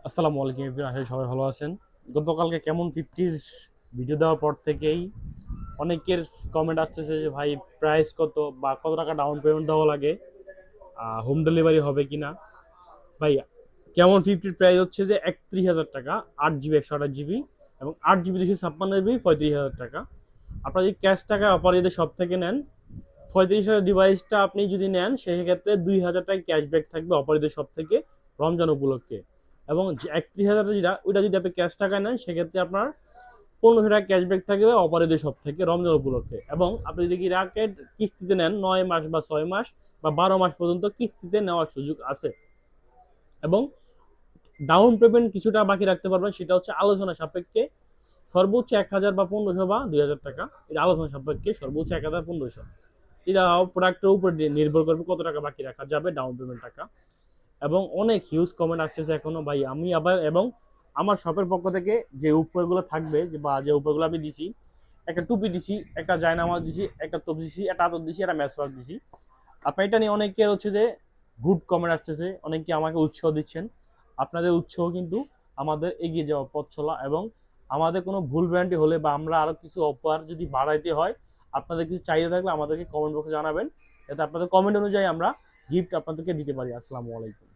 আসসালামু আলাইকুম এভরিওয়ান, আশা করি সবাই ভালো আছেন। গতকালকে কেমন 50-র ভিডিও দেওয়ার পর থেকেই অনেকের কমেন্ট আসতেছে যে ভাই প্রাইস কত বা কত টাকা ডাউন পেমেন্ট দেওয়া লাগে, হোম ডেলিভারি হবে কিনা। ভাই কেমন 50-র প্রাইস হচ্ছে যে 31,000 টাকা, 8 জিবি 128 জিবি এবং 8 জিবি 256 জিবি 35,000 টাকা। আপনার যদি ক্যাশ টাকা অপারেটর সব থেকে নেন, 35,000 ডিভাইসটা আপনি যদি নেন সেক্ষেত্রে 2,000 টাকা ক্যাশব্যাক থাকবে অপারেটর সব থেকে রমজান উপলক্ষে। এবং 31,000 যেটা ওইটা যদি আপনি ক্যাশ টাকা নেন সেক্ষেত্রে আপনার 15,000 টাকা ক্যাশব্যাক থাকবে অপারেটর সব থেকে রমজান উপলক্ষে। এবং আপনি যদি কি রাকেট কিস্তিতে নেন 9 মাস বা 6 মাস বা 12 মাস পর্যন্ত কিস্তিতে নেওয়ার সুযোগ আছে। এবং ডাউন পেমেন্ট কিছুটা বাকি রাখতে পারবেন, সেটা হচ্ছে আলোচনা সাপেক্ষে। সর্বোচ্চ 1,000 বা 1,500 বা 2,000 টাকা, এটা আলোচনা সাপেক্ষে। সর্বোচ্চ 1,000 1,500, এটা প্রোডাক্টের উপর নির্ভর করবে কত টাকা বাকি রাখা যাবে ডাউন পেমেন্ট টাকা। এবং অনেক হিউজ কমেন্ট আসতেছে এখনো ভাই। আমি আবার এবং আমার শপের পক্ষ থেকে যে উপহারগুলো থাকবে বা যে উপহারগুলো আমি দিছি, একটা টুপি দিছি, একটা জায়নামাজ দিছি, একটা টপ দিছি, একটা আতর দিছি, একটা মেসওয়াক দিছি। আপনার এটা নিয়ে অনেকে হচ্ছে যে গুড কমেন্ট আসতেছে, অনেকে আমাকে উৎসাহ দিচ্ছেন। আপনাদের উৎসাহ কিন্তু আমাদের এগিয়ে যাওয়া পথ চলা। এবং আমাদের কোনো ভুল ভ্রান্তি হলে বা আমরা আরো কিছু অফার যদি বাড়াইতে হয়, আপনাদের কিছু চাহিদা থাকলে আমাদেরকে কমেন্ট বক্সে জানাবেন, যাতে আপনাদের কমেন্ট অনুযায়ী আমরা গিফট আপনাদেরকে দিতে পারি। আসসালামু আলাইকুম।